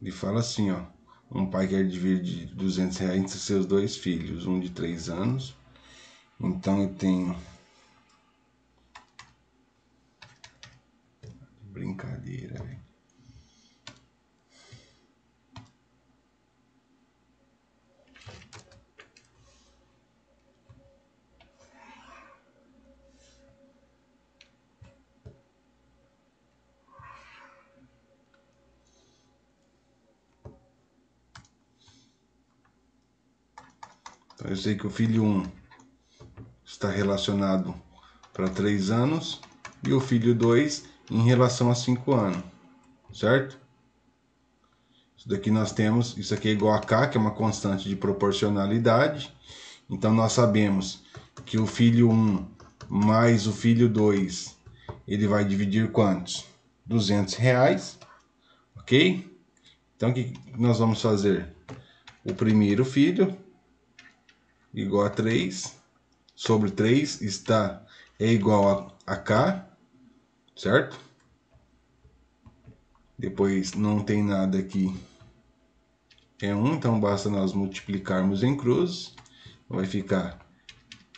Ele fala assim, ó. Um pai quer dividir R$ 200 entre seus dois filhos, um de 3 anos. Então eu tenho... Brincadeira, velho. Então eu sei que o filho 1 está relacionado para 3 anos e o filho 2 em relação a 5 anos, certo? Isso daqui nós temos, isso aqui é igual a K, que é uma constante de proporcionalidade. Então nós sabemos que o filho 1 mais o filho 2, ele vai dividir quantos? R$ 200, ok? Então o que nós vamos fazer? O primeiro filho igual a 3 sobre 3 é igual a K, certo? Depois não tem nada aqui, é 1, então basta nós multiplicarmos em cruzes. Vai ficar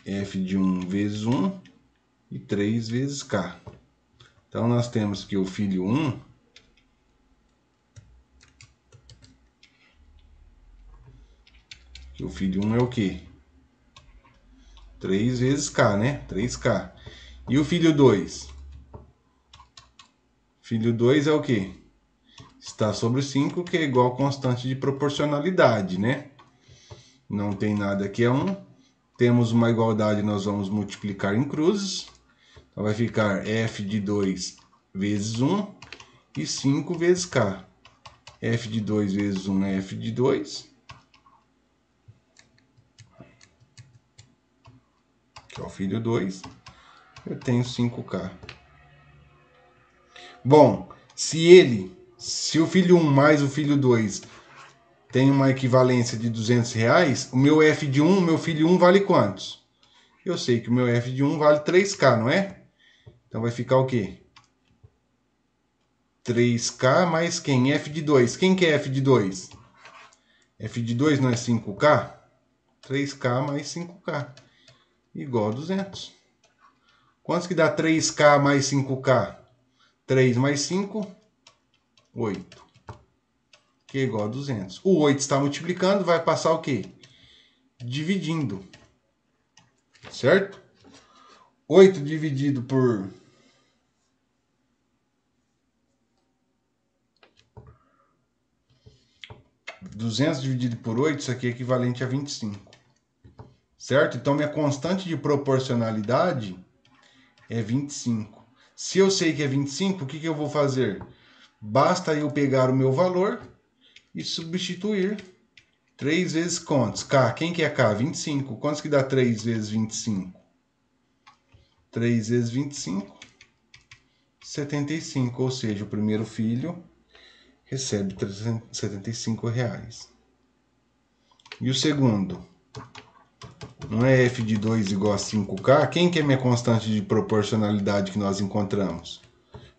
f de 1 vezes 1 e 3 vezes K. Então nós temos que o filho 1 é o quê? 3 vezes K, né? 3K. E o filho 2? Filho 2 é o quê? Está sobre 5, que é igual a constante de proporcionalidade, né? Não tem nada aqui, é 1. Temos uma igualdade, nós vamos multiplicar em cruzes. Então vai ficar f de 2 vezes 1 e 5 vezes K. F de 2 vezes 1 é f de 2. Que é o filho 2. Eu tenho 5K. Bom, se o filho 1 mais o filho 2 tem uma equivalência de R$ 200, o meu f de 1, meu filho 1 vale quantos? Eu sei que o meu f de 1 vale 3K, não é? Então vai ficar o quê? 3K mais quem? F de 2. Quem que é F de 2? F de 2 não é 5K? 3K mais 5K igual a 200. Quantos que dá 3K mais 5K? 3 mais 5, 8. Que é igual a 200. O 8 está multiplicando, vai passar o quê? Dividindo. Certo? 8 dividido por 200 dividido por 8, isso aqui é equivalente a 25. Certo? Então minha constante de proporcionalidade é 25. Se eu sei que é 25, o que eu vou fazer? Basta eu pegar o meu valor e substituir 3 vezes quantos? K. Quem que é K? 25. Quantos que dá 3 vezes 25? 3 vezes 25, 75. Ou seja, o primeiro filho recebe R$ 75. E o segundo? Não é f de 2 igual a 5K? Quem que é minha constante de proporcionalidade que nós encontramos?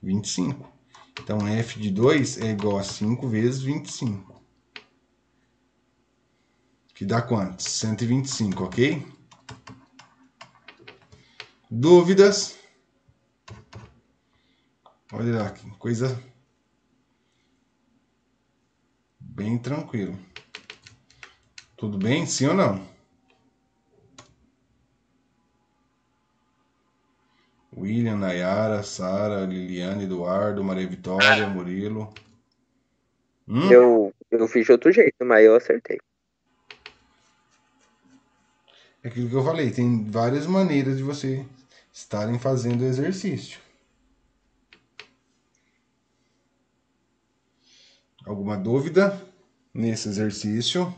25. Então, f de 2 é igual a 5 vezes 25. Que dá quanto? 125, ok? Dúvidas? Olha lá, que coisa bem tranquilo. Tudo bem? Sim ou não? William, Nayara, Sara, Liliane, Eduardo, Maria Vitória, Murilo. Eu fiz de outro jeito, mas eu acertei. É aquilo que eu falei, tem várias maneiras de você estarem fazendo o exercício. Alguma dúvida nesse exercício?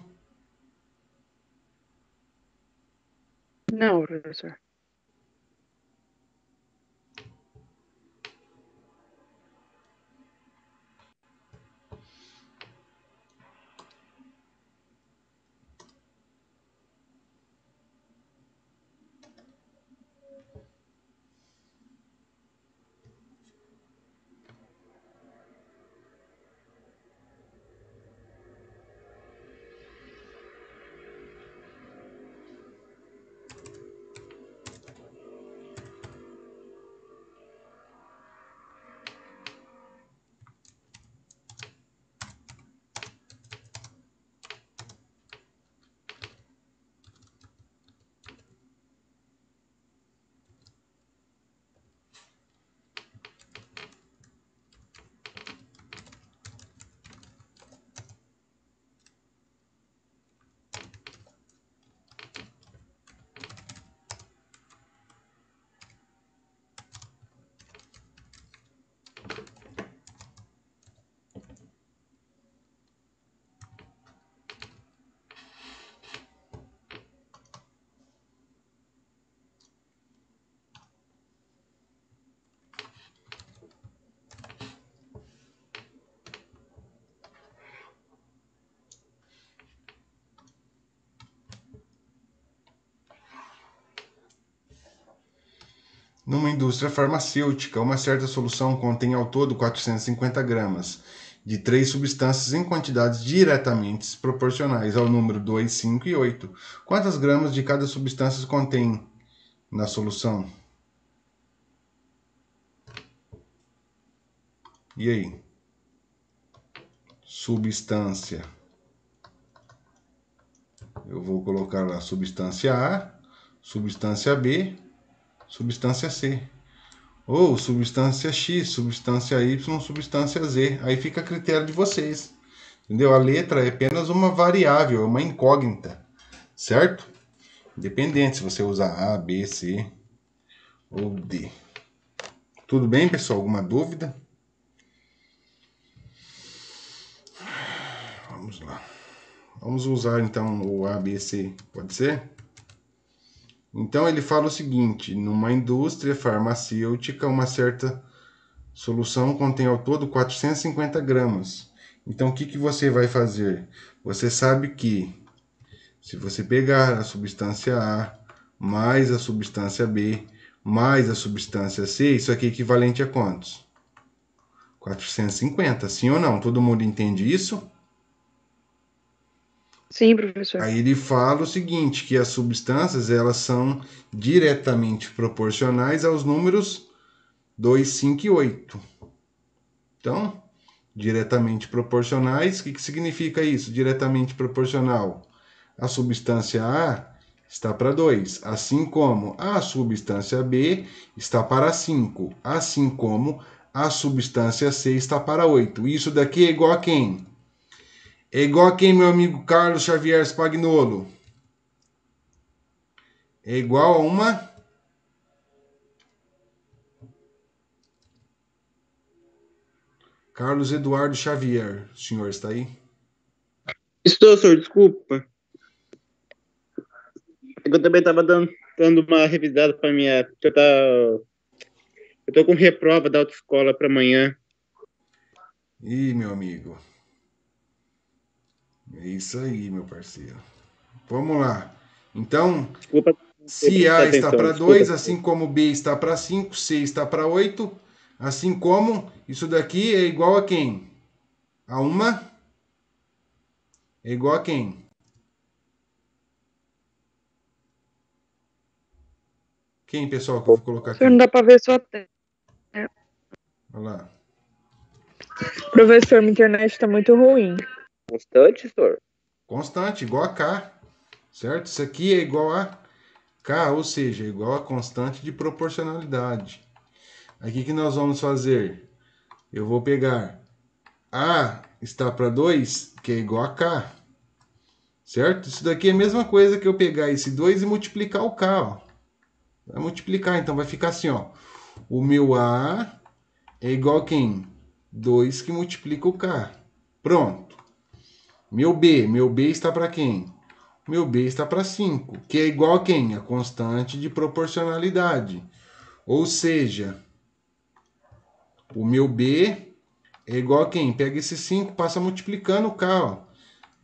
Não, professor. Numa indústria farmacêutica, uma certa solução contém ao todo 450 gramas de três substâncias em quantidades diretamente proporcionais ao número 2, 5 e 8. Quantas gramas de cada substância contém na solução? E aí? Substância. Eu vou colocar lá substância A, substância B, substância C. Ou substância X, substância Y, substância Z. Aí fica a critério de vocês. Entendeu? A letra é apenas uma variável, é uma incógnita. Certo? Independente se você usar A, B, C ou D. Tudo bem, pessoal? Alguma dúvida? Vamos lá. Vamos usar então o A, B, C. Pode ser? Então ele fala o seguinte: numa indústria farmacêutica, uma certa solução contém ao todo 450 gramas. Então o que você vai fazer? Você sabe que se você pegar a substância A mais a substância B mais a substância C, isso aqui é equivalente a quantos? 450, sim ou não? Todo mundo entende isso? Sim, professor. Aí ele fala o seguinte, que as substâncias elas são diretamente proporcionais aos números 2, 5 e 8. Então, diretamente proporcionais, o que significa isso? Diretamente proporcional. A substância A está para 2, assim como a substância B está para 5, assim como a substância C está para 8. Isso daqui é igual a quem? É igual a quem, meu amigo Carlos Xavier Spagnolo? É igual a uma... Carlos Eduardo Xavier, o senhor está aí? Estou, senhor, desculpa. Eu também estava dando uma revisada para minha... Eu tô com reprova da autoescola para amanhã. Ih, meu amigo. É isso aí, meu parceiro. Vamos lá. Então, Desculpa. se A está para 2, desculpa. assim como B está para 5, C está para 8, assim como isso daqui é igual a quem? A uma? É igual a quem? Quem, pessoal, que eu vou colocar aqui? Professor, não dá para ver sua tela. Olha lá. Professor, minha internet está muito ruim. Constante, senhor? Constante, igual a K. Certo? Isso aqui é igual a K, ou seja, é igual a constante de proporcionalidade. Aqui que nós vamos fazer? Eu vou pegar A está para 2, que é igual a K. Certo? Isso daqui é a mesma coisa que eu pegar esse 2 e multiplicar o K. Ó. Vai multiplicar, então vai ficar assim, ó. O meu A é igual a quem? 2 que multiplica o K. Pronto. Meu B está para quem? Meu B está para 5, que é igual a quem? A constante de proporcionalidade. Ou seja, o meu B é igual a quem? Pega esse 5, passa multiplicando o K. Ó.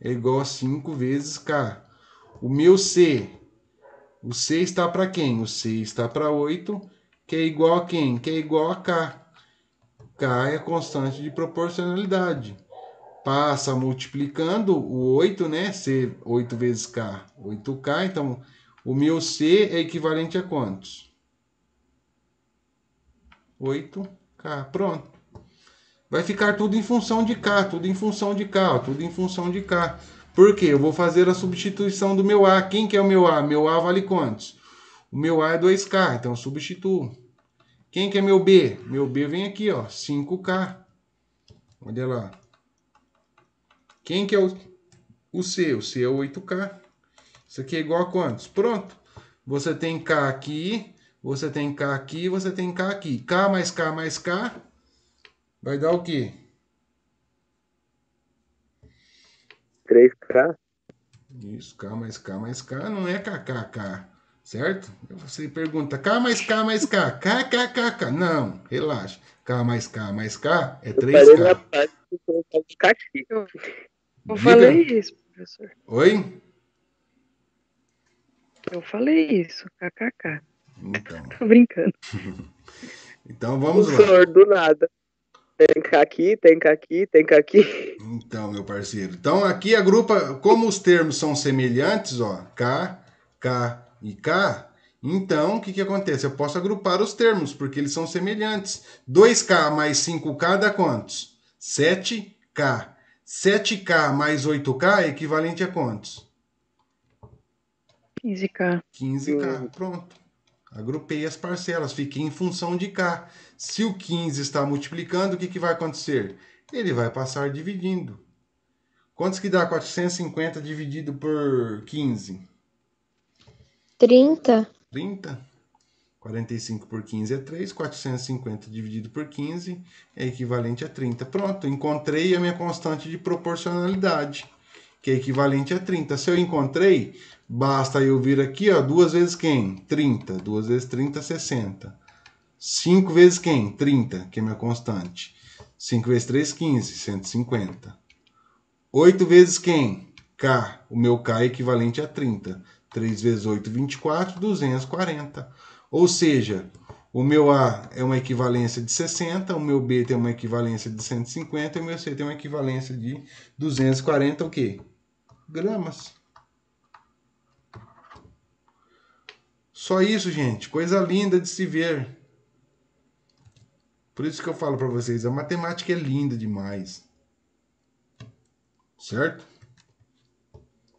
É igual a 5 vezes K. O meu C. O C está para quem? O C está para 8, que é igual a quem? Que é igual a K. K é a constante de proporcionalidade. Passa multiplicando o 8, né? C, 8 vezes K, 8K. Então, o meu C é equivalente a quantos? 8K. Pronto. Vai ficar tudo em função de K, tudo em função de K, ó, tudo em função de K. Por quê? Eu vou fazer a substituição do meu A. Quem que é o meu A? Meu A vale quantos? O meu A é 2K, então eu substituo. Quem que é meu B? Meu B vem aqui, ó, 5K. Olha lá. Quem que é o C? O C é 8K. Isso aqui é igual a quantos? Pronto. Você tem K aqui, você tem K aqui, você tem K aqui. K mais K mais K vai dar o quê? 3K? Isso, K mais K mais K não é KKK, certo? Você pergunta K mais K mais K, KKKK. Não, relaxa. K mais K mais K é Eu falei na 3K. parte que eu falo de castigo. Eu Diga. falei isso, professor. Oi? Eu falei isso, kkk. Então, Tô brincando. então O vamos lá. senhor do nada. Tem caqui, tem caqui, tem caqui. Então, meu parceiro. Então, aqui agrupa, como os termos são semelhantes, ó, K, K e K, então, o que acontece? Eu posso agrupar os termos, porque eles são semelhantes. 2K mais 5K dá quantos? 7K. 7K mais 8K é equivalente a quantos? 15K. 15K. Pronto. Agrupei as parcelas, fiquei em função de K. Se o 15 está multiplicando, o que vai acontecer? Ele vai passar dividindo. Quantos que dá 450 dividido por 15? 30. 30. 45 por 15 é 3. 450 dividido por 15 é equivalente a 30. Pronto, encontrei a minha constante de proporcionalidade, que é equivalente a 30. Se eu encontrei, basta eu vir aqui, ó, 2 vezes quem? 30. 2 vezes 30, 60. 5 vezes quem? 30, que é minha constante. 5 vezes 3, 15, 150. 8 vezes quem? K. O meu K é equivalente a 30. 3 vezes 8, 24, 240. Ou seja, o meu A é uma equivalência de 60, o meu B tem uma equivalência de 150 e o meu C tem uma equivalência de 240, o quê? Gramas. Só isso, gente. Coisa linda de se ver. Por isso que eu falo para vocês, a matemática é linda demais. Certo?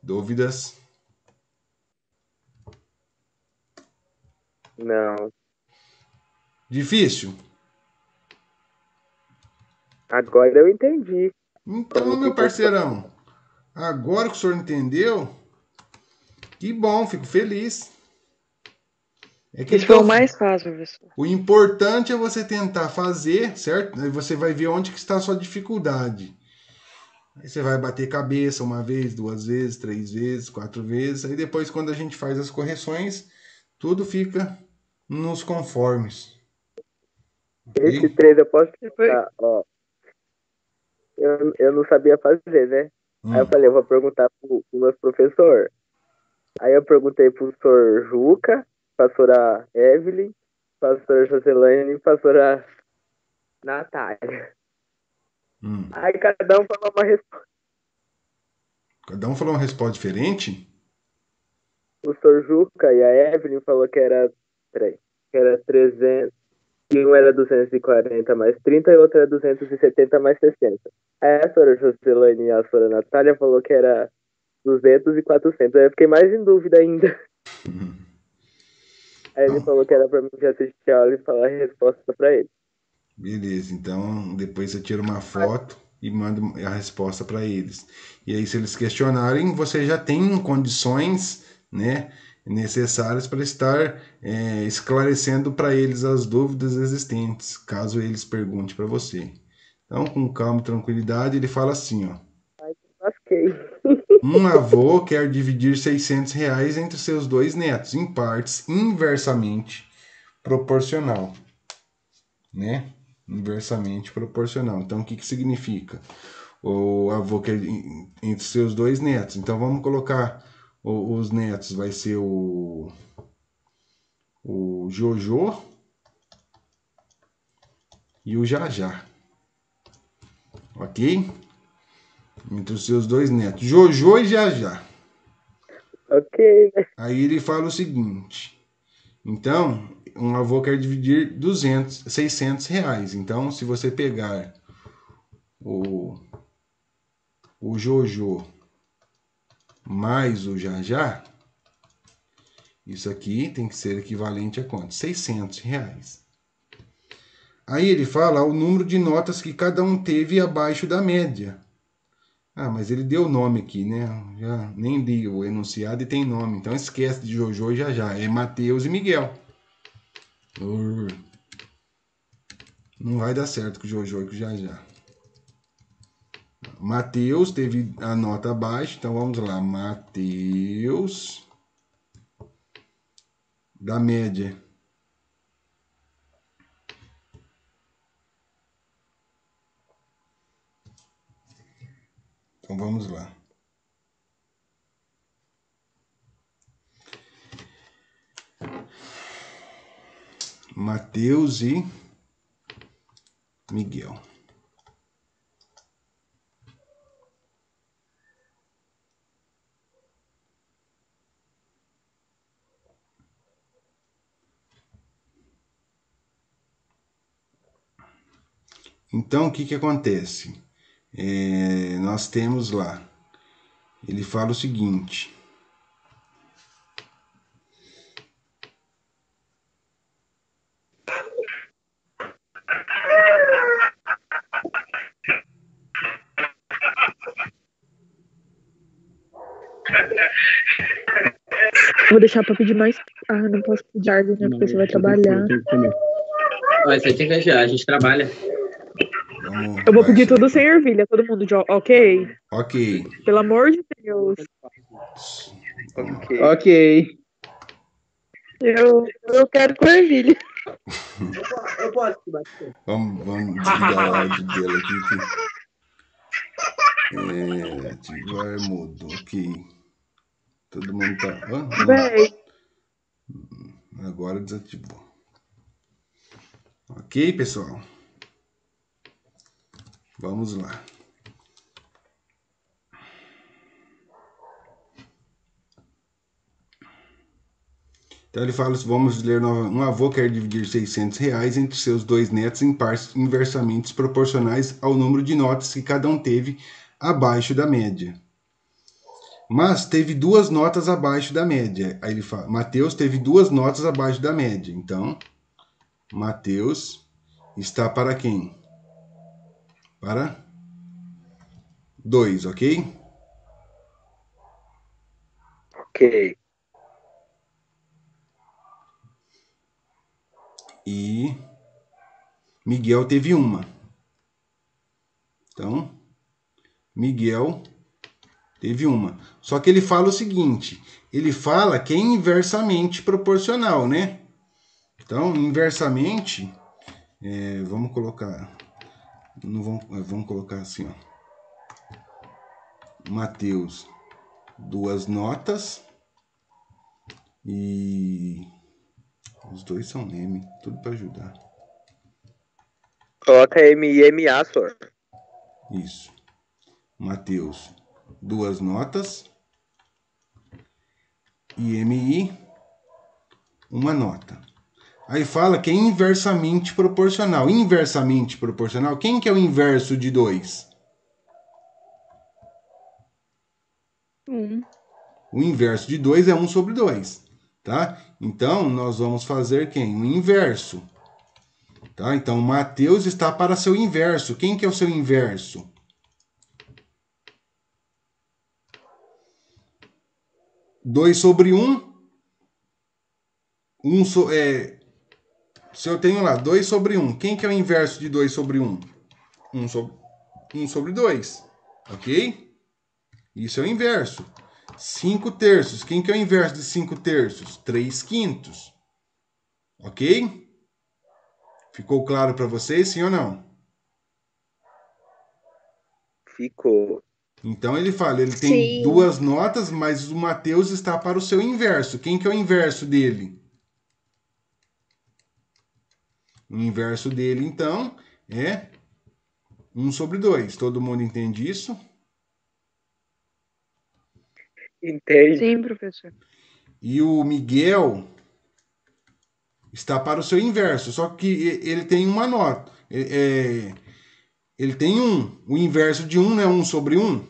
Dúvidas? Não. Difícil? Agora eu entendi. Então, O que meu que eu tô- parceirão, agora que o senhor entendeu, que bom, fico feliz. É que Esse foi então, o mais fácil, professor. o importante é você tentar fazer, certo? Aí você vai ver onde que está a sua dificuldade. Aí você vai bater cabeça uma vez, 2 vezes, 3 vezes, 4 vezes. Aí depois, quando a gente faz as correções, tudo fica nos conformes. Esse Ok? 3 eu posso Depois, perguntar, ó. Eu não sabia fazer, né? Aí eu Hum. falei, eu vou perguntar pro meu professor. Aí eu perguntei pro professor Juca, pastora Evelyn, pastora Joselane e pastora Natália. Hum. Aí cada um falou uma resposta. Cada um falou uma resposta diferente? O professor Juca e a Evelyn falou que era, peraí, que era 300, e um era 240 mais 30 e outro era 270 mais 60. Aí a senhora Joselane e a senhora Natália falou que era 200 e 400. Aí eu fiquei mais em dúvida ainda. Aí ele Não. falou que era pra mim já assistir a aula e falar a resposta pra ele. Beleza, então depois você tira uma foto e manda a resposta para eles. E aí, se eles questionarem, você já tem condições, né, necessárias para estar esclarecendo para eles as dúvidas existentes, caso eles perguntem para você. Então, com calma e tranquilidade, ele fala assim, ó. Aí eu lasquei. Um avô quer dividir R$ 600 entre seus 2 netos, em partes inversamente proporcional, né? Inversamente proporcional. Então, o que significa? O avô quer entre seus 2 netos. Então, vamos colocar os netos. Vai ser o Jojo e o Jajá. Ok? Entre os seus 2 netos. Jojo e Jajá. Ok, né? Aí ele fala o seguinte. Então, um avô quer dividir R$ 600. Então, se você pegar o, o Jojo mais o Jajá, isso aqui tem que ser equivalente a quanto? R$ 600. Aí ele fala o número de notas que cada um teve abaixo da média. Ah, mas ele deu o nome aqui, né? Já nem li o enunciado e tem nome. Então esquece de Jojo e Jajá. É Mateus e Miguel. Não vai dar certo com o Jojo e com o Jajá. Mateus teve a nota abaixo, então vamos lá. Mateus da média. Então vamos lá. Mateus e Miguel. Então, o que acontece? Nós temos lá, ele fala o seguinte: Vou deixar pra pedir mais. Ah, não posso pedir água, né? Porque você vai trabalhar. Mas você tem que ajudar, a gente trabalha. Eu vou pedir tudo sem ervilha, todo mundo de ok? Ok. Pelo amor de Deus. Ok. Eu quero com ervilha. Eu posso te bater. Vamos desligar o áudio dele aqui. Ativar mudo. Ok. Todo mundo tá. Véi. Agora desativou. Ok, pessoal? Vamos lá. Então ele fala, vamos ler novamente. Um avô quer dividir R$ 600 entre seus 2 netos em partes inversamente proporcionais ao número de notas que cada um teve abaixo da média. Mas teve 2 notas abaixo da média. Aí ele fala, Mateus teve 2 notas abaixo da média. Então, Mateus está para quem? Para 2, ok? Ok. E Miguel teve 1. Então, Miguel teve 1. Só que ele fala o seguinte, ele fala que é inversamente proporcional, né? Então, inversamente, vamos colocar, vamos colocar assim, ó. Mateus, 2 notas e os dois são M, tudo para ajudar. Coloca M e MA, senhor. Isso. Mateus, 2 notas e MI, 1 nota. Aí fala que é inversamente proporcional. Inversamente proporcional, quem que é o inverso de 2? O inverso de 2 é 1 sobre 2, tá? Então, nós vamos fazer quem? O inverso. Tá? Então, Mateus está para seu inverso. Quem que é o seu inverso? Dois sobre 1. Se eu tenho lá 2 sobre 1, quem que é o inverso de 2 sobre 1? 1 sobre 2. Ok? Isso é o inverso. 5 terços. Quem que é o inverso de 5 terços? 3 quintos. Ok? Ficou claro para vocês, sim ou não? Ficou. Então ele fala, ele tem 2 notas, mas o Mateus está para o seu inverso. Quem que é o inverso dele? O inverso dele, então, é 1 sobre 2. Todo mundo entende isso? Entende? Sim, professor. E o Miguel está para o seu inverso, só que ele tem uma nota. Ele tem 1. O inverso de 1 não é 1 sobre 1?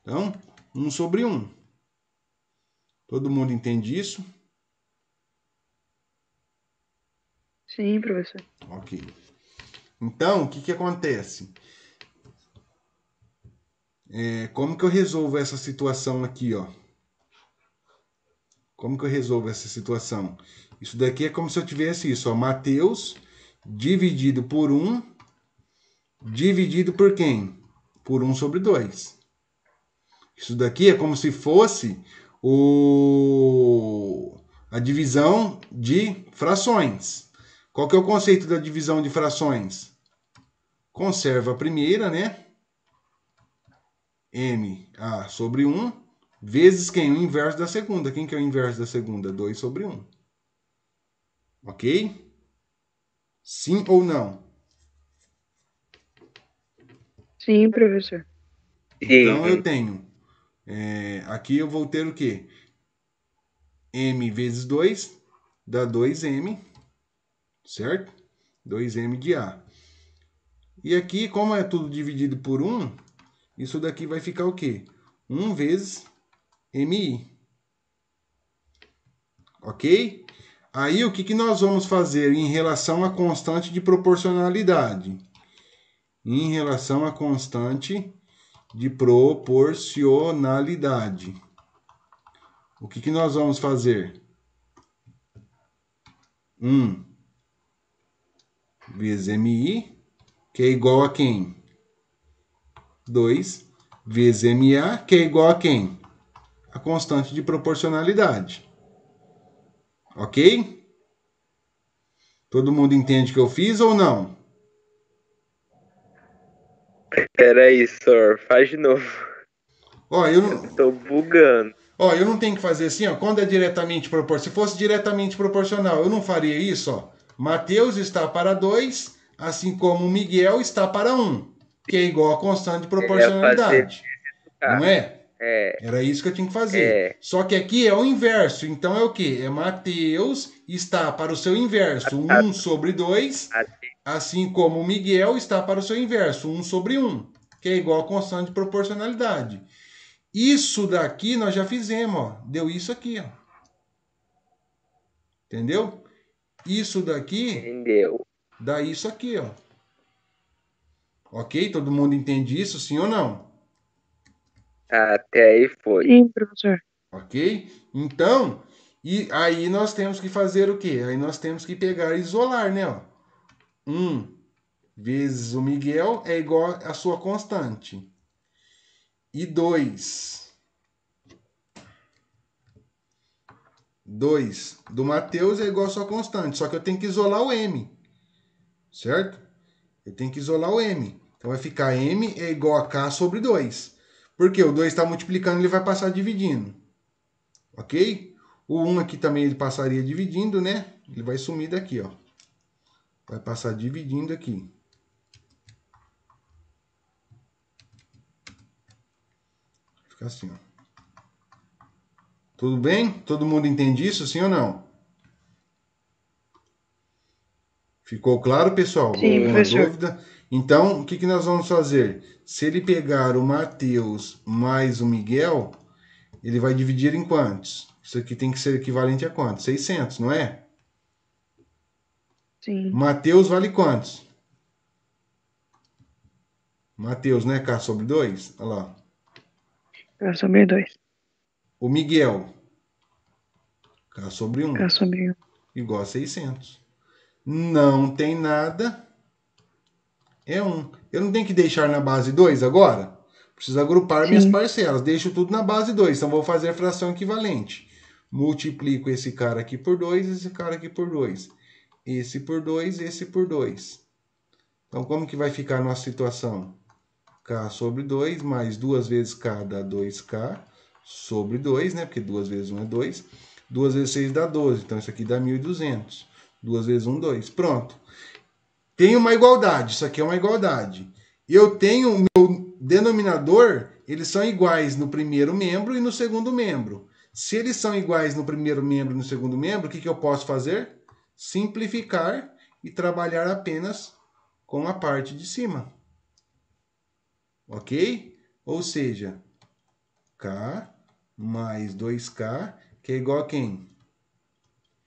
Então, 1 sobre 1. Todo mundo entende isso? Sim, professor. Ok. Então, o que acontece? Como que eu resolvo essa situação aqui, ó? Como que eu resolvo essa situação? Isso daqui é como se eu tivesse isso, ó. Mateus dividido por 1, dividido por quem? Por 1 sobre 2. Isso daqui é como se fosse a divisão de frações. Qual que é o conceito da divisão de frações? Conserva a primeira, né? MA sobre 1, vezes quem? O inverso da segunda. Quem que é o inverso da segunda? 2 sobre 1. Ok? Sim ou não? Sim, professor. Então eu Sim. tenho. Aqui eu vou ter o quê? M vezes 2 dá 2M, certo? 2M de A. E aqui, como é tudo dividido por 1, isso daqui vai ficar o quê? 1 vezes MI. Ok? Aí o que nós vamos fazer em relação à constante de proporcionalidade? Em relação à constante de proporcionalidade. O que nós vamos fazer? 1 vezes MI, que é igual a quem? 2 vezes MA, que é igual a quem? A constante de proporcionalidade. Ok? Todo mundo entende o que eu fiz ou não? Peraí, senhor. Faz de novo. Ó, Eu tô bugando. eu não tenho que fazer assim, ó, quando é diretamente proporcional. Se fosse diretamente proporcional, eu não faria isso, ó. Mateus está para 2, assim como Miguel está para 1, que é igual a constante de É fazer. proporcionalidade. Não Ah, é? é. Era isso que eu tinha que fazer. É. Só que aqui é o inverso. Então é o quê? É Mateus está para o seu inverso, A, 1 sobre 2, a, assim como Miguel está para o seu inverso, 1 sobre 1, que é igual a constante de proporcionalidade. Isso daqui nós já fizemos, ó. Deu isso aqui, ó. Entendeu? Isso daqui entendeu? dá isso aqui, ó. Ok? Todo mundo entende isso, sim ou não? Até aí foi. Sim, professor. Ok? Então, e aí nós temos que fazer o quê? Aí nós temos que pegar e isolar, né? Ó. 1 vezes o Miguel é igual à sua constante. E 2 do Mateus é igual à sua constante. Só que eu tenho que isolar o M. Certo? Eu tenho que isolar o M. Então vai ficar M é igual a K sobre 2. Porque o 2 está multiplicando, ele vai passar dividindo. Ok? O 1 aqui também ele passaria dividindo, né? Ele vai sumir daqui, ó. Vai passar dividindo aqui. Fica assim, ó. Tudo bem? Todo mundo entende isso, sim ou não? Ficou claro, pessoal? Sim, Alguma professor. dúvida? Então, o que nós vamos fazer? Se ele pegar o Mateus mais o Miguel, ele vai dividir em quantos? Isso aqui tem que ser equivalente a quantos? 600, não é? Sim. Mateus vale quantos? Mateus, né? K sobre 2? Olha lá. K sobre 2. O Miguel, K sobre 1, K sobre 1. igual a 600. Não tem nada, é 1. Eu não tenho que deixar na base 2 agora? Preciso agrupar minhas Sim. parcelas. Deixo tudo na base 2. Então, vou fazer a fração equivalente. Multiplico esse cara aqui por 2, esse cara aqui por 2. Esse por 2, esse por 2. Então, como que vai ficar a nossa situação? K sobre 2 mais 2 vezes K dá 2K sobre 2, né? Porque 2 vezes 1 é 2. 2 vezes 6 dá 12. Então, isso aqui dá 1.200. 2 vezes 1, 2. Pronto. Tem uma igualdade. Isso aqui é uma igualdade. Eu tenho o meu denominador, eles são iguais no primeiro membro e no segundo membro. Se eles são iguais no primeiro membro e no segundo membro, o que eu posso fazer? Simplificar e trabalhar apenas com a parte de cima. Ok? Ou seja, K mais 2K, que é igual a quem?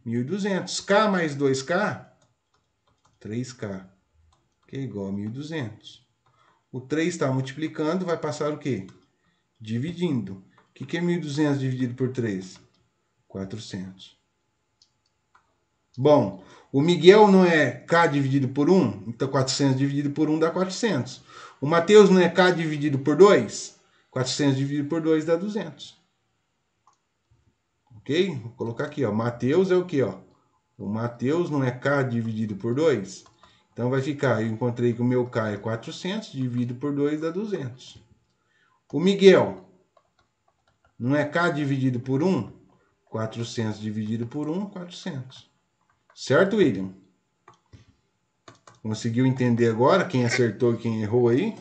1.200. K mais 2K, 3K, que é igual a 1.200. O 3 está multiplicando, vai passar o quê? Dividindo. O que é 1.200 dividido por 3? 400. Bom, o Miguel não é K dividido por 1? Então 400 dividido por 1 dá 400. O Mateus não é K dividido por 2? 400 dividido por 2 dá 200. Ok? Vou colocar aqui, ó. Mateus é o quê, ó? O Mateus não é K dividido por 2? Então vai ficar, eu encontrei que o meu K é 400, dividido por 2 dá 200. O Miguel não é K dividido por 1? 400 dividido por 1, 400. Certo, William? Conseguiu entender agora quem acertou e quem errou aí?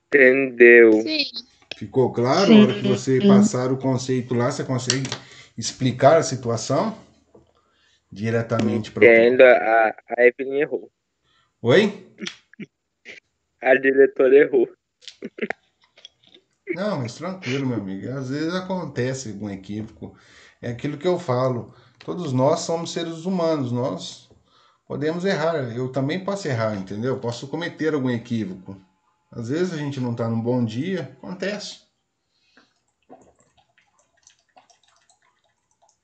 Entendeu? Sim. Ficou claro? A hora que você passar o conceito lá, você consegue explicar a situação diretamente para o... Entendo, a Evelyn errou. Oi? A diretora errou. Não, mas tranquilo, meu amigo. Às vezes acontece algum equívoco. É aquilo que eu falo. Todos nós somos seres humanos. Nós podemos errar. Eu também posso errar, entendeu? Posso cometer algum equívoco. Às vezes a gente não está num bom dia. Acontece.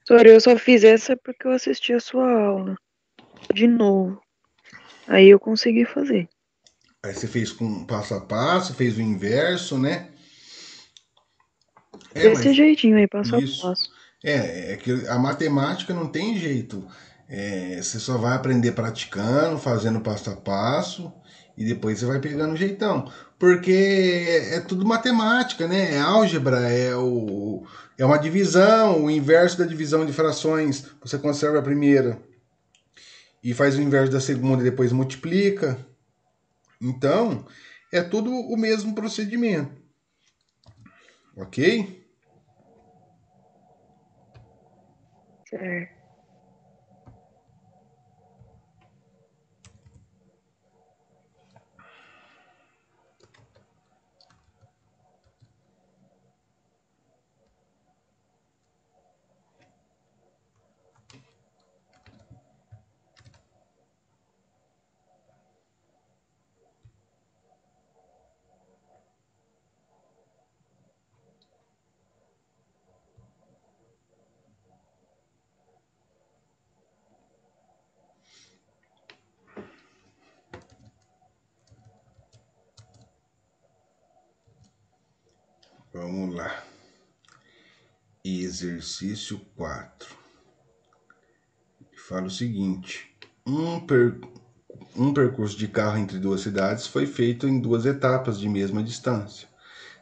Sorry, eu só fiz essa porque eu assisti a sua aula. De novo. Aí eu consegui fazer. Aí você fez com passo a passo, fez o inverso, né? Desse Mas jeitinho aí, passo a isso. passo. É que a matemática não tem jeito. Você só vai aprender praticando, fazendo passo a passo, e depois você vai pegando o jeitão. Porque é tudo matemática, né? É álgebra, é uma divisão, o inverso da divisão de frações. Você conserva a primeira e faz o inverso da segunda e depois multiplica. Então, é tudo o mesmo procedimento. Ok? Certo. Vamos lá. Exercício 4. Fala o seguinte: um percurso de carro entre duas cidades foi feito em duas etapas de mesma distância.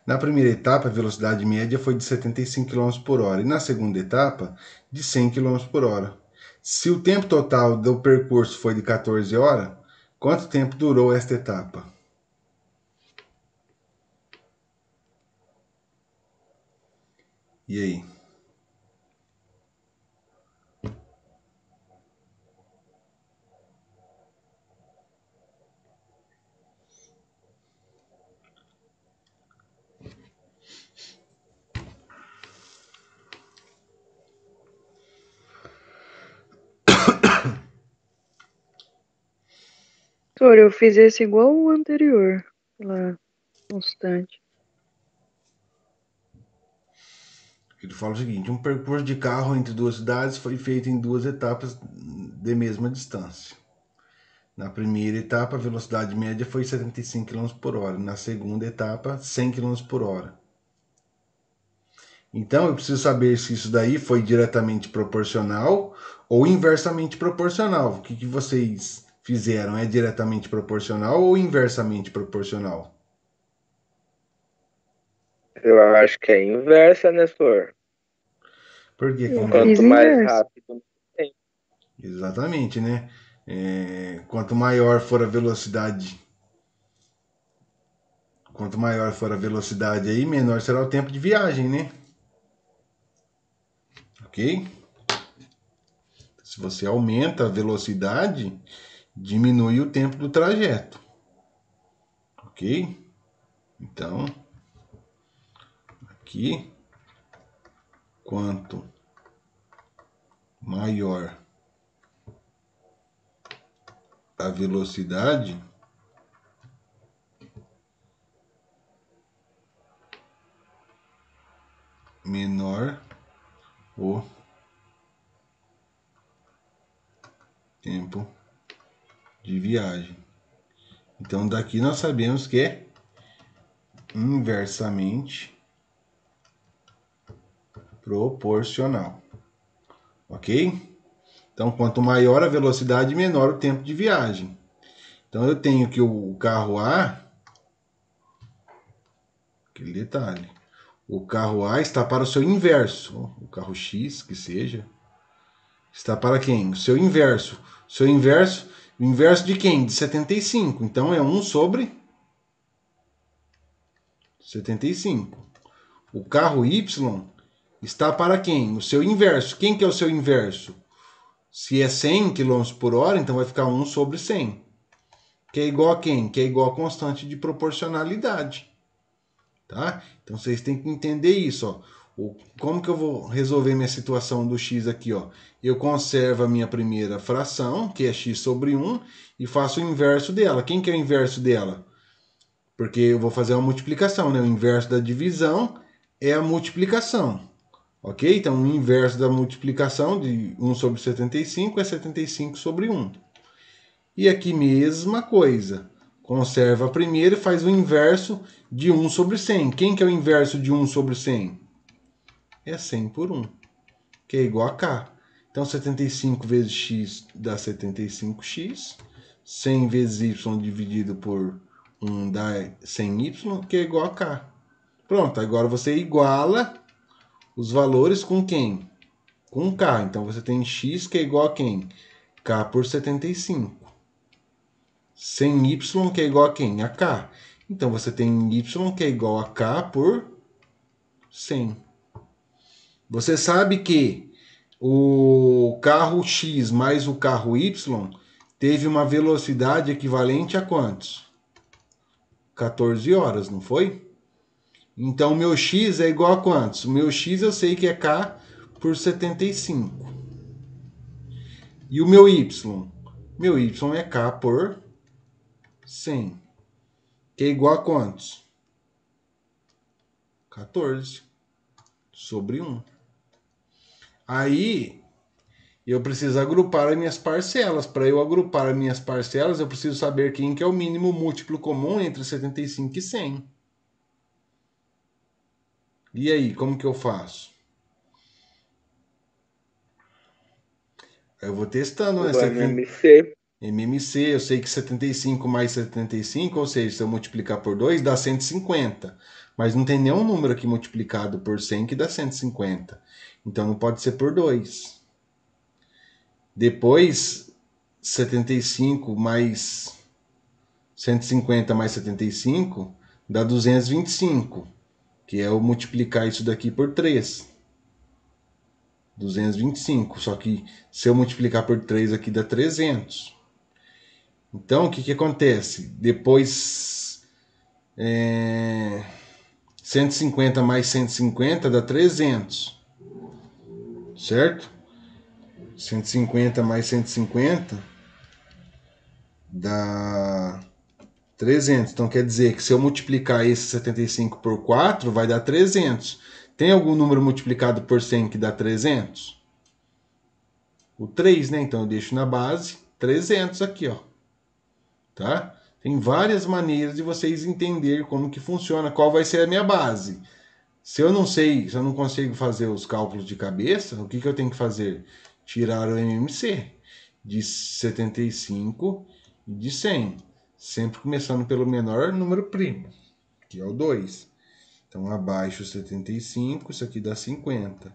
Na primeira etapa, a velocidade média foi de 75 km por hora e na segunda etapa, de 100 km por hora. Se o tempo total do percurso foi de 14 horas, quanto tempo durou esta etapa? E aí? Sorry, eu fiz esse igual o anterior. Lá, constante. Ele fala o seguinte: um percurso de carro entre duas cidades foi feito em duas etapas de mesma distância. Na primeira etapa, a velocidade média foi 75 km por hora. Na segunda etapa, 100 km por hora. Então, eu preciso saber se isso daí foi diretamente proporcional ou inversamente proporcional. O que vocês fizeram? É diretamente proporcional ou inversamente proporcional? Eu acho que é inversa, né, Flor? Por que Eu inversa? fiz Quanto mais inverso. rápido, tem. Exatamente, né? Quanto maior for a velocidade, aí, menor será o tempo de viagem, né? Ok? Se você aumenta a velocidade, diminui o tempo do trajeto. Ok? Então, aqui, quanto maior a velocidade, menor o tempo de viagem. Então, daqui nós sabemos que é inversamente proporcional. Ok? Então, quanto maior a velocidade, menor o tempo de viagem. Então, eu tenho que o carro A, aquele detalhe, o carro A está para o seu inverso, o carro X, que seja, está para quem? O seu inverso. O inverso de quem? De 75. Então é 1 sobre 75. O carro Y está para quem? O seu inverso. Quem que é o seu inverso? Se é 100 km por hora, então vai ficar 1 sobre 100. Que é igual a quem? Que é igual a constante de proporcionalidade. Tá? Então vocês têm que entender isso. Ó. Como que eu vou resolver minha situação do x aqui? Ó? Eu conservo a minha primeira fração, que é x sobre 1, e faço o inverso dela. Quem que é o inverso dela? Porque eu vou fazer uma multiplicação, né? O inverso da divisão é a multiplicação. Ok? Então, o inverso da multiplicação de 1 sobre 75 é 75 sobre 1. E aqui, mesma coisa. Conserva a primeira e faz o inverso de 1 sobre 100. Quem que é o inverso de 1 sobre 100? É 100 por 1, que é igual a K. Então, 75 vezes x dá 75x. 100 vezes y dividido por 1 dá 100y, que é igual a K. Pronto, agora você iguala os valores com quem? Com K. Então, você tem x que é igual a quem? K por 75. 100y que é igual a quem? A K. Então, você tem y que é igual a K por 100. Você sabe que o carro X mais o carro Y teve uma velocidade equivalente a quantos? 14 horas, não foi? Então, o meu X é igual a quantos? O meu X eu sei que é K por 75. E o meu Y? Meu Y é K por 100. Que é igual a quantos? 14 sobre 1. Aí, eu preciso agrupar as minhas parcelas. Para eu agrupar as minhas parcelas, eu preciso saber quem que é o mínimo múltiplo comum entre 75 e 100. E aí, como que eu faço? Eu vou testando, né? O MMC. MMC, eu sei que 75 mais 75, ou seja, se eu multiplicar por 2, dá 150. Mas não tem nenhum número aqui multiplicado por 100 que dá 150. Então, não pode ser por 2. Depois, 75 mais 150 mais 75 dá 225, que é eu multiplicar isso daqui por 3. 225, só que se eu multiplicar por 3 aqui dá 300. Então, o que acontece? Depois, 150 mais 150 dá 300, certo? 150 mais 150 dá 300. Então, quer dizer que se eu multiplicar esse 75 por 4, vai dar 300. Tem algum número multiplicado por 100 que dá 300? O 3, né? Então, eu deixo na base 300 aqui, ó. Tá? Tem várias maneiras de vocês entenderem como que funciona, qual vai ser a minha base. Se eu não sei, se eu não consigo fazer os cálculos de cabeça, o que eu tenho que fazer? Tirar o MMC de 75 e de 100. Sempre começando pelo menor número primo, que é o 2. Então, abaixo 75, isso aqui dá 50.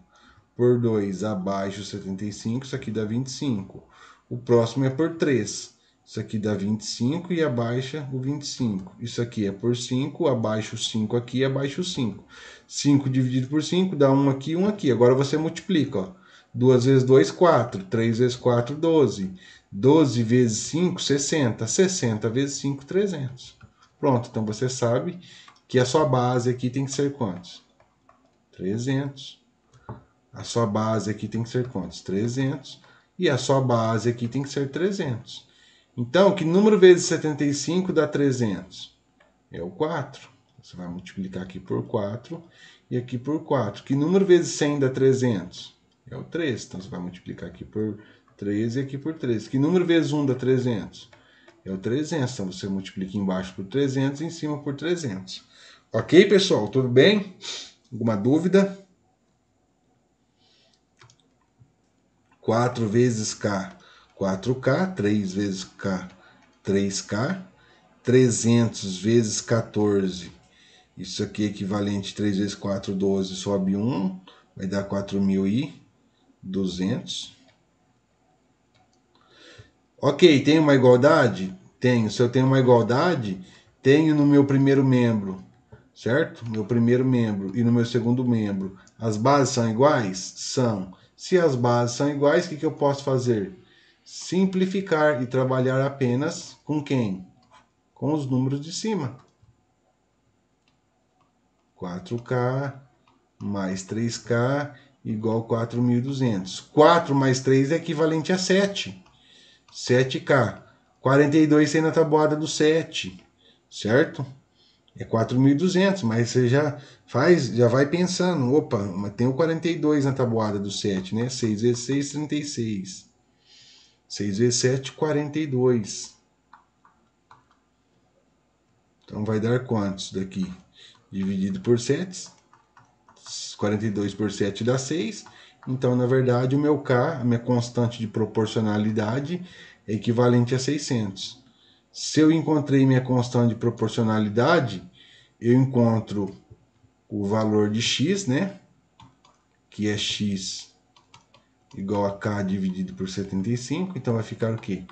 Por 2, abaixo 75, isso aqui dá 25. O próximo é por 3. Isso aqui dá 25 e abaixa o 25. Isso aqui é por 5, abaixo o 5 aqui e abaixo o 5. 5 dividido por 5 dá 1 aqui e 1 aqui. Agora você multiplica, ó. 2 vezes 2, 4. 3 vezes 4, 12. 12 vezes 5, 60. 60 vezes 5, 300. Pronto, então você sabe que a sua base aqui tem que ser quantos? 300. A sua base aqui tem que ser quantos? 300. E a sua base aqui tem que ser 300. Então, que número vezes 75 dá 300? É o 4. Você vai multiplicar aqui por 4 e aqui por 4. Que número vezes 100 dá 300? É o 3. Então, você vai multiplicar aqui por 3 e aqui por 3. Que número vezes 1 dá 300? É o 300. Então, você multiplica embaixo por 300 e em cima por 300. Ok, pessoal? Tudo bem? Alguma dúvida? 4 vezes K, 4K. 3 vezes K, 3K. 300 vezes 14. Isso aqui é equivalente a 3 vezes 4, 12. Sobe 1. Vai dar 4.200. Ok, tem uma igualdade? Tenho. Se eu tenho uma igualdade, tenho no meu primeiro membro, certo? Meu primeiro membro e no meu segundo membro. As bases são iguais? São. Se as bases são iguais, o que eu posso fazer? Simplificar e trabalhar apenas com quem? Com os números de cima. 4K mais 3K igual 4.200. 4 mais 3 é equivalente a 7. 7K. 42 tem na tabuada do 7, certo? É 4.200, mas você já vai pensando, opa, mas tem o 42 na tabuada do 7, né? 6 vezes 6, 36. 6 vezes 7, 42. Então vai dar quantos daqui? Dividido por 7. 42 por 7 dá 6. Então, na verdade, o meu K, a minha constante de proporcionalidade, é equivalente a 600. Se eu encontrei minha constante de proporcionalidade, eu encontro o valor de x, né? Que é x igual a K dividido por 75. Então, vai ficar o quê?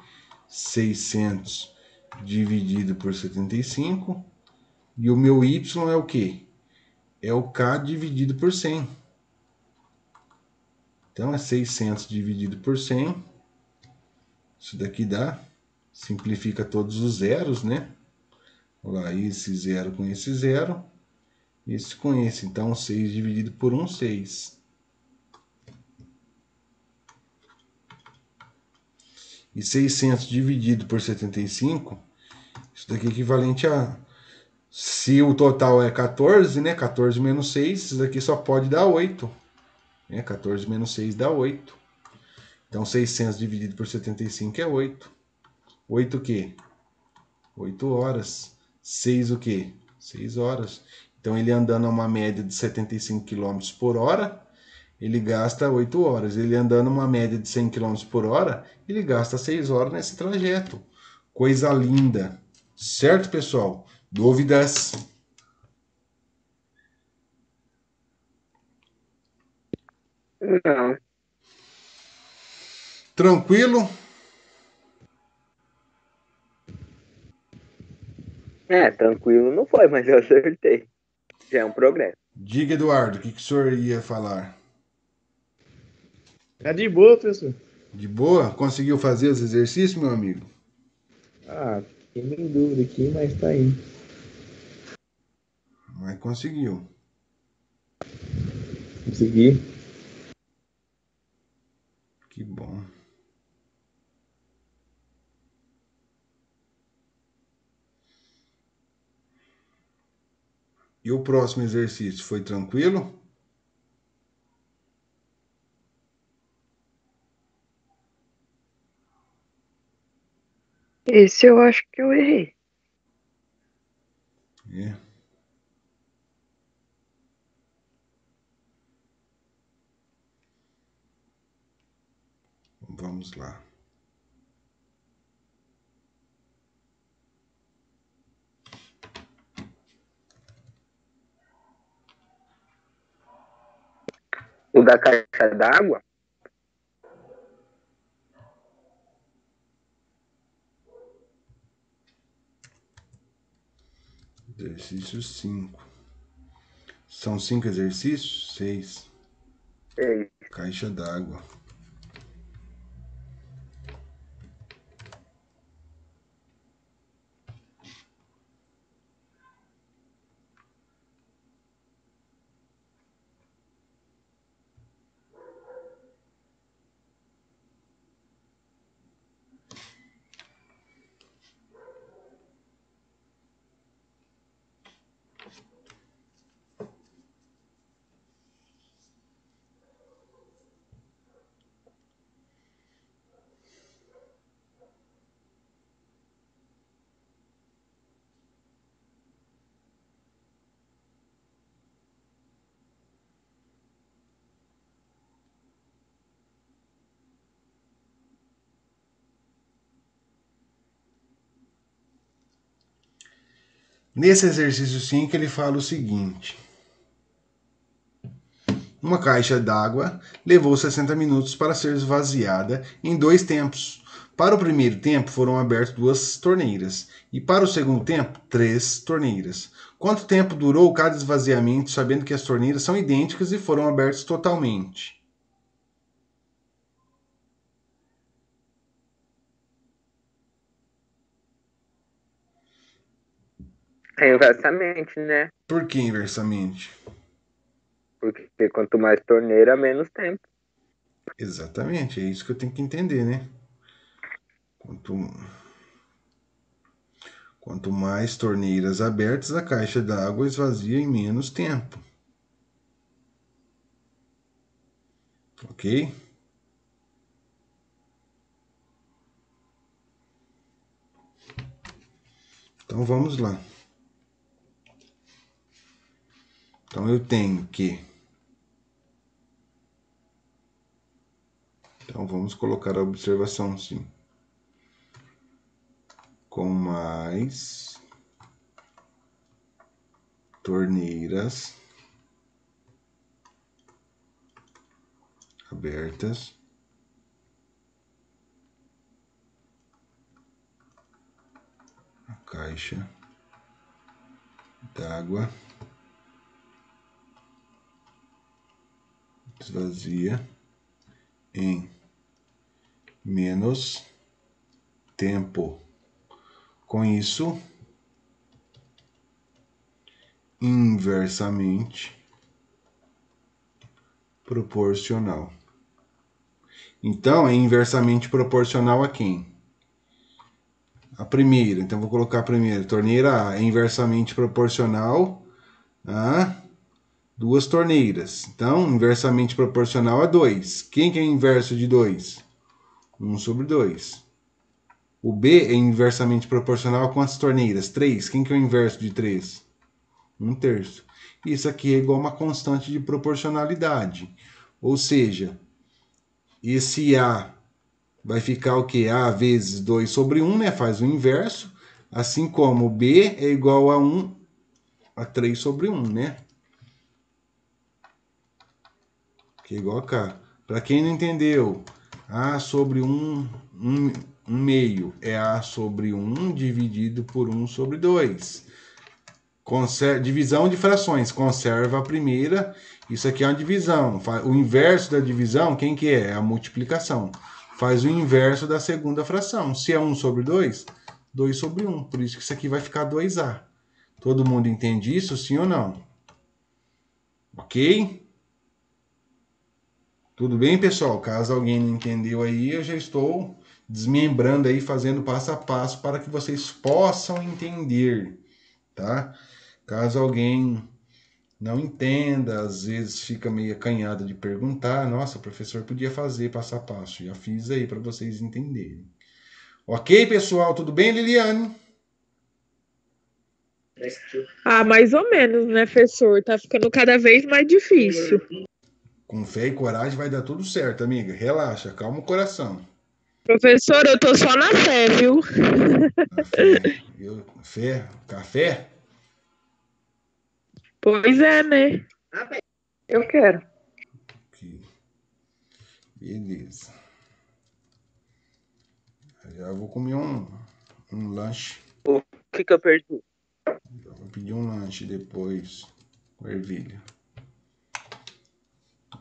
600 dividido por 75. E o meu y é o quê? É o K dividido por 100. Então, é 600 dividido por 100. Isso daqui dá. Simplifica todos os zeros, né? Olha lá, esse zero com esse zero. Esse com esse. Então, 6 dividido por 1, 6. E 600 dividido por 75, isso daqui é equivalente a... Se o total é 14, né? 14 menos 6, isso daqui só pode dar 8. 14 menos 6 dá 8. Então, 600 dividido por 75 é 8. 8 o quê? 8 horas. 6 o quê? 6 horas. Então, ele andando a uma média de 75 km por hora, ele gasta 8 horas. Ele andando uma média de 100 km por hora, ele gasta 6 horas nesse trajeto. Coisa linda. Certo, pessoal? Dúvidas? Não. Tranquilo? Tranquilo não foi, mas eu acertei. Já é um progresso. Diga, Eduardo, o que o senhor ia falar? Tá de boa, professor. De boa? Conseguiu fazer os exercícios, meu amigo? Fiquei meio em dúvida aqui, mas tá indo. Mas conseguiu. Consegui. Que bom. E o próximo exercício foi tranquilo? Esse eu acho que eu errei. É. Vamos lá. O da caixa d'água? Exercício 5. São 5 exercícios? 6. Caixa d'água. Nesse exercício 5 ele fala o seguinte: uma caixa d'água levou 60 minutos para ser esvaziada em 2 tempos. Para o primeiro tempo foram abertas 2 torneiras e para o segundo tempo 3 torneiras. Quanto tempo durou cada esvaziamento, sabendo que as torneiras são idênticas e foram abertas totalmente? É inversamente, né? Por que inversamente? Porque quanto mais torneira, menos tempo. Exatamente, é isso que eu tenho que entender, né? Quanto mais torneiras abertas, a caixa d'água esvazia em menos tempo. Ok? Então vamos lá. Então eu tenho que... Então vamos colocar a observação sim. Com mais torneiras abertas, a caixa d'água esvazia em menos tempo. Com isso, inversamente proporcional. Então, é inversamente proporcional a quem? A primeira. Então, vou colocar a primeira. Torneira A é inversamente proporcional a 2 torneiras. Então, inversamente proporcional a 2. Quem que é inverso de 2? 1 sobre 2. O B é inversamente proporcional a quantas torneiras? 3. Quem que é o inverso de 3? 1/3. Isso aqui é igual a uma constante de proporcionalidade. Ou seja, esse A vai ficar o quê? A vezes 2 sobre 1, né? Faz o inverso. Assim como o B é igual a 3 sobre 1, né? Que é igual a K. Para quem não entendeu, A sobre 1 meio é A sobre 1 dividido por 1 sobre 2. Divisão de frações, conserva a primeira. Isso aqui é uma divisão. O inverso da divisão, quem que é? É a multiplicação. Faz o inverso da segunda fração. Se é 1 sobre 2, 2 sobre 1. Por isso que isso aqui vai ficar 2A. Todo mundo entende isso, sim ou não? Ok? Tudo bem, pessoal? Caso alguém não entendeu aí, eu já estou desmembrando aí, fazendo passo a passo para que vocês possam entender, tá? Caso alguém não entenda, às vezes fica meio acanhado de perguntar, nossa, professor, podia fazer passo a passo. Já fiz aí para vocês entenderem. Ok, pessoal? Tudo bem, Liliane? Ah, mais ou menos, né, professor? Tá ficando cada vez mais difícil. Com fé e coragem vai dar tudo certo, amiga. Relaxa, calma o coração. Professor, eu tô só na fé, viu? Fé, café? Pois é, né? Eu quero. Aqui. Beleza. Já vou comer um lanche. O que eu perdi? Eu vou pedir um lanche depois com ervilha.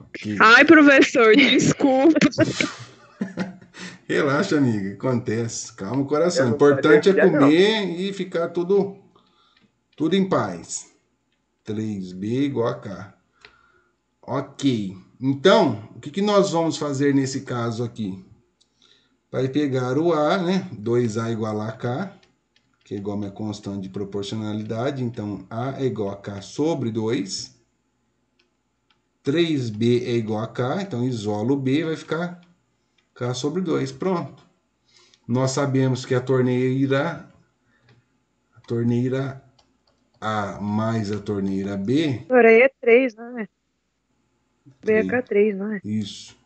Okay. Ai, professor, desculpa. Relaxa, amiga. Acontece. Calma o coração. O importante é comer e ficar tudo em paz. 3B igual a K. Ok. Então, o que nós vamos fazer nesse caso aqui? Vai pegar o A, né? 2A igual a K, que é igual a minha constante de proporcionalidade. Então, A é igual a K sobre 2. 3B é igual a K, então isolo B, vai ficar K sobre 2. Pronto. Nós sabemos que a torneira A mais a torneira B... Agora aí é 3, não é? B é K3, não é? Isso.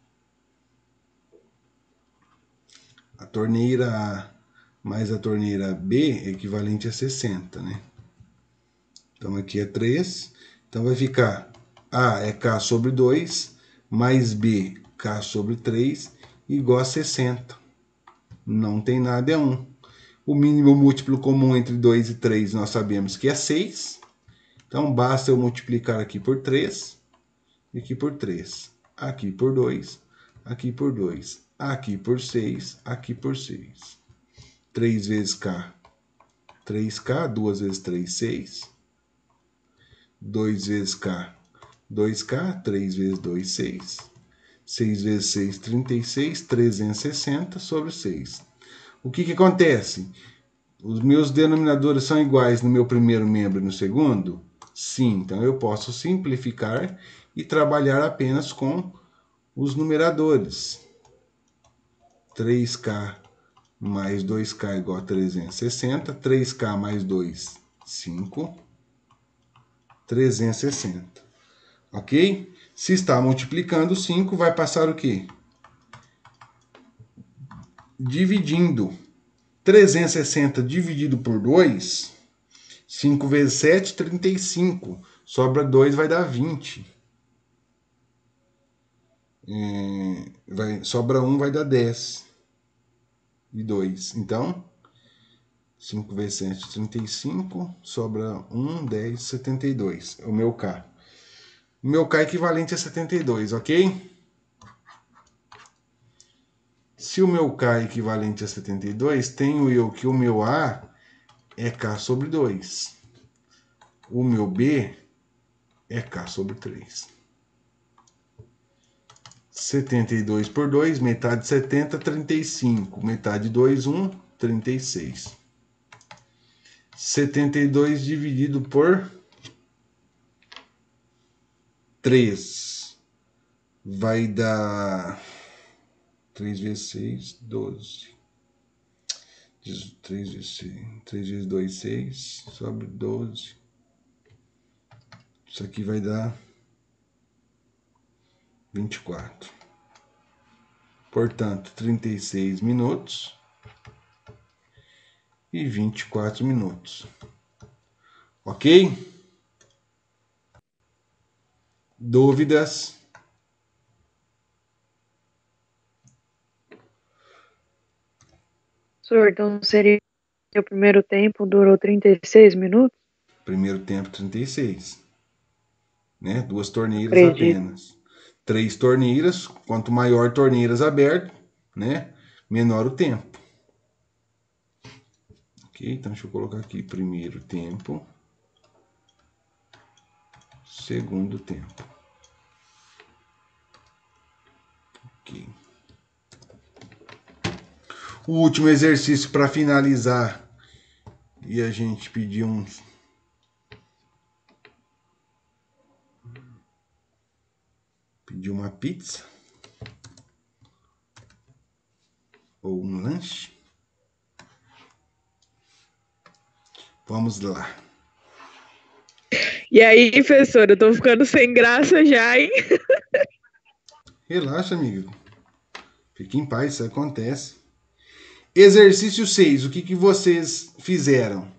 A torneira A mais a torneira B é equivalente a 60, né? Então aqui é 3. Então vai ficar A é K sobre 2, mais B, K sobre 3, igual a 60. Não tem nada, é 1. O mínimo múltiplo comum entre 2 e 3 nós sabemos que é 6. Então, basta eu multiplicar aqui por 3, aqui por 3, aqui por 2, aqui por 2, aqui por 6, aqui por 6. 3 vezes K, 3K, 2 vezes 3, 6. 2 vezes K, 2K, 3 vezes 2, 6. 6 vezes 6, 36, 360 sobre 6. O que acontece? Os meus denominadores são iguais no meu primeiro membro e no segundo? Sim, então eu posso simplificar e trabalhar apenas com os numeradores. 3K mais 2K igual a 360. 3K mais 2, 5. 360. Ok? Se está multiplicando 5, vai passar o quê? Dividindo. 360 dividido por 2, 5 vezes 7, 35. Sobra 2, vai dar 20. Sobra 1, vai dar 10. E 2. Então, 5 vezes 7, 35. Sobra 1, 10, 72. É o meu K. O meu K é equivalente a 72, ok? Se o meu K é equivalente a 72, tenho eu que o meu A é K sobre 2. O meu B é K sobre 3. 72 por 2, metade de 70, 35. Metade de 2, 1, 36. 72 dividido por 3 vai dar 3 vezes 6, 12. 3 vezes 6, 3 vezes 2, 6, sobre 12. Isso aqui vai dar 24. Portanto, 36 minutos e 24 minutos. Ok? Dúvidas? Senhor, então seria o primeiro tempo durou 36 minutos? Primeiro tempo, 36. Né? 2 torneiras Acredito. apenas. 3 torneiras, quanto maior torneiras abertas, né? Menor o tempo. Ok? Então, deixa eu colocar aqui primeiro tempo, segundo tempo. Ok. O último exercício para finalizar e a gente pedir uma pizza ou um lanche. Vamos lá. E aí, professor, eu tô ficando sem graça já, hein? Relaxa, amigo. Fique em paz, isso acontece. Exercício 6. O que vocês fizeram?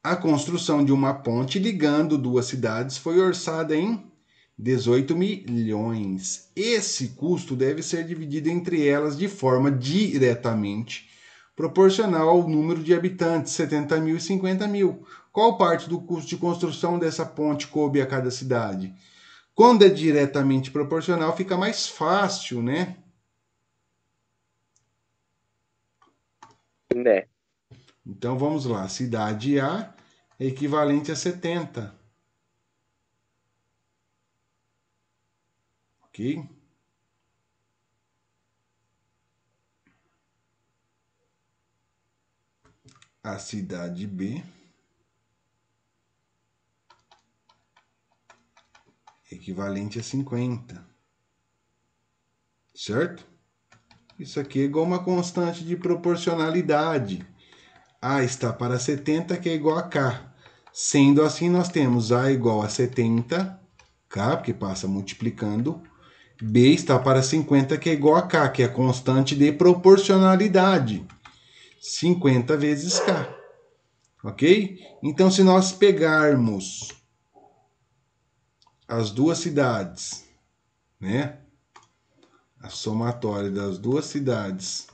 A construção de uma ponte ligando duas cidades foi orçada em 18 milhões. Esse custo deve ser dividido entre elas de forma diretamente proporcional ao número de habitantes, 70 mil e 50 mil. Qual parte do custo de construção dessa ponte coube a cada cidade? Quando é diretamente proporcional, fica mais fácil, né? Né? Então vamos lá. Cidade A é equivalente a 70. Ok? A cidade B é equivalente a 50. Certo? Isso aqui é igual uma constante de proporcionalidade. A está para 70, que é igual a K. Sendo assim, nós temos A igual a 70, K, porque passa multiplicando. B está para 50, que é igual a K, que é a constante de proporcionalidade. 50 vezes K. Ok? Então, se nós pegarmos as duas cidades, né? A somatória das duas cidades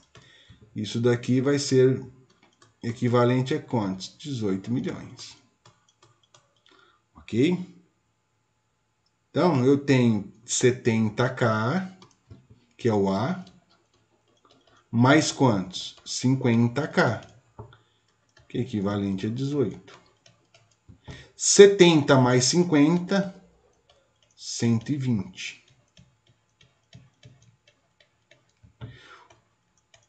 Isso daqui vai ser equivalente a quantos? 18 milhões. Ok? Então, eu tenho 70K, que é o A, mais quantos? 50K, que é equivalente a 18. 70 mais 50, 120.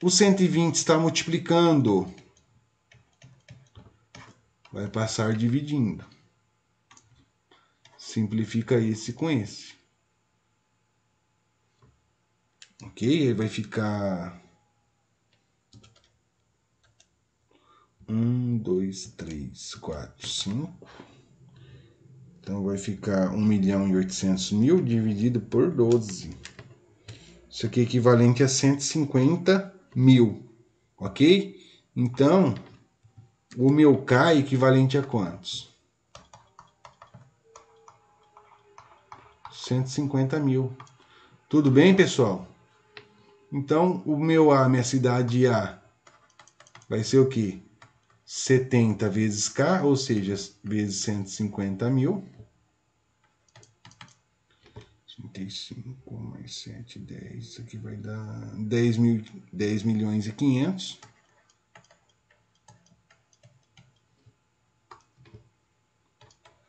O 120 está multiplicando. Vai passar dividindo. Simplifica esse com esse. Ok? Aí vai ficar 1, 2, 3, 4, 5. Então vai ficar 1.800.000 dividido por 12. Isso aqui é equivalente a 150 mil. Ok? Então, o meu K é equivalente a quantos? 150 mil. Tudo bem, pessoal? Então, o meu A, minha cidade A, vai ser o quê? 70 vezes K, ou seja, vezes 150 mil. 35 mais 7, 10. Isso aqui vai dar 10 milhões e 500.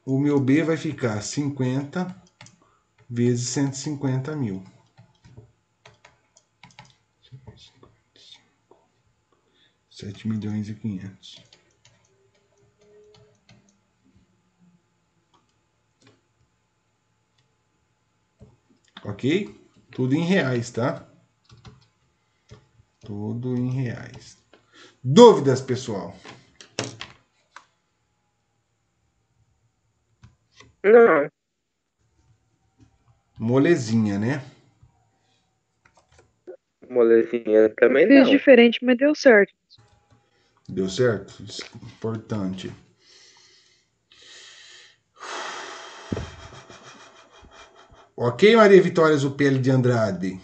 O meu B vai ficar 50 vezes 150 mil. 7 milhões e 500. Ok? Tudo em reais, tá? Tudo em reais. Dúvidas, pessoal? Não, Molezinha, né? molezinha Eu também fiz não. diferente, mas deu certo. Deu certo? Isso é importante. Ok, Maria Vitória Zupelli de Andrade?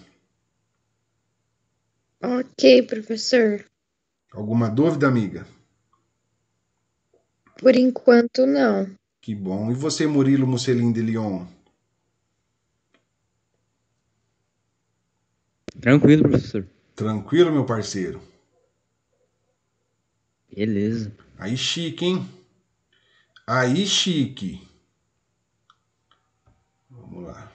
Ok, professor. Alguma dúvida, amiga? Por enquanto, não. Que bom. E você, Murilo Musselin de Lyon? Tranquilo, professor. Tranquilo, meu parceiro? Beleza. Aí chique, hein? Aí chique. Vamos lá.